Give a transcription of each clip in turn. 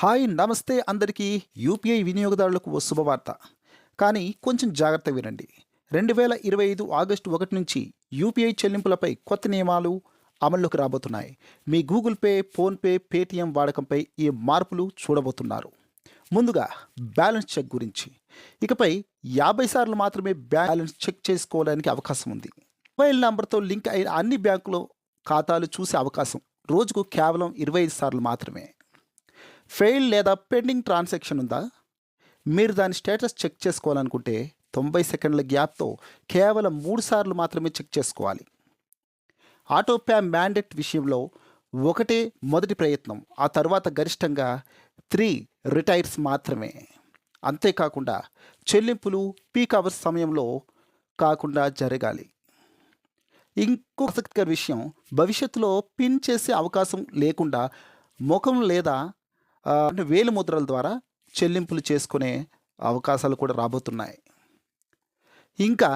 Hi నమస్తే అందరికీ. UPI వినియోగదారులకు ఓ శుభవార్త. కానీ కొంచెం జాగ్రత్త వినండి. 2025 ఆగస్టు 1 నుంచి యూపీఐ చెల్లింపులపై కొత్త నియమాలు అమల్లోకి రాబోతున్నాయి. మీ గూగుల్ పే, ఫోన్పే, పేటీఎం వాడకంపై ఈ మార్పులు చూడబోతున్నారు. ముందుగా బ్యాలెన్స్ చెక్ గురించి. ఇకపై 50 సార్లు మాత్రమే బ్యాలెన్స్ చెక్ చేసుకోవడానికి అవకాశం ఉంది. మొబైల్ నంబర్తో లింక్ అయిన అన్ని బ్యాంకులు ఖాతాలు చూసే అవకాశం రోజుకు కేవలం 25 సార్లు మాత్రమే. ఫెయిల్ లేదా పెండింగ్ ట్రాన్సాక్షన్ ఉందా? మీరు దాని స్టేటస్ చెక్ చేసుకోవాలనుకుంటే 90 సెకండ్ల గ్యాప్తో కేవలం 3 సార్లు మాత్రమే చెక్ చేసుకోవాలి. ఆటోపే మ్యాండేట్ విషయంలో ఒకటే మొదటి ప్రయత్నం, ఆ తర్వాత గరిష్టంగా 3 రిటైర్స్ మాత్రమే. అంతేకాకుండా చెల్లింపులు పీక్ అవర్స్ సమయంలో కాకుండా జరగాలి. ఇంకో ఆసక్తికర విషయం, భవిష్యత్తులో పిన్ చేసే అవకాశం లేకుండా ముఖం లేదా అంటే వేలి ముద్రల ద్వారా చెల్లింపులు చేసుకునే అవకాశాలు కూడా రాబోతున్నాయి. ఇంకా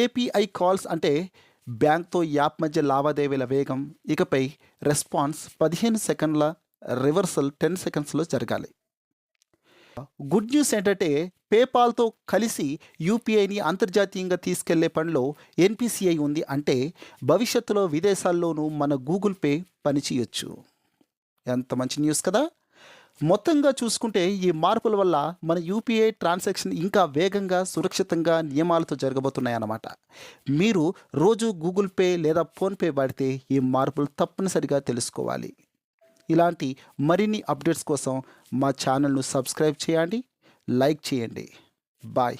ఏపీఐ కాల్స్ అంటే బ్యాంక్తో యాప్ మధ్య లావాదేవీల వేగం ఇకపై రెస్పాన్స్ 15 సెకండ్ల, రివర్సల్ 10 సెకండ్స్లో జరగాలి. గుడ్ న్యూస్ ఏంటంటే పేపాల్తో కలిసి యూపీఐని అంతర్జాతీయంగా తీసుకెళ్లే పనిలో ఎన్పిసిఐ ఉంది. అంటే భవిష్యత్తులో విదేశాల్లోనూ మన గూగుల్ పే పనిచేయొచ్చు. ఎంత మంచి న్యూస్ కదా. మొత్తంగా చూసుకుంటే ఈ మార్పుల వల్ల మన యూపీఐ ట్రాన్సాక్షన్ ఇంకా వేగంగా, సురక్షితంగా నియమాలతో జరగబోతున్నాయన్నమాట. మీరు రోజు గూగుల్ పే లేదా ఫోన్పే వాడితే ఈ మార్పులు తప్పనిసరిగా తెలుసుకోవాలి. ఇలాంటి మరిన్ని అప్డేట్స్ కోసం మా ఛానల్ను సబ్స్క్రైబ్ చేయండి, లైక్ చేయండి. బాయ్.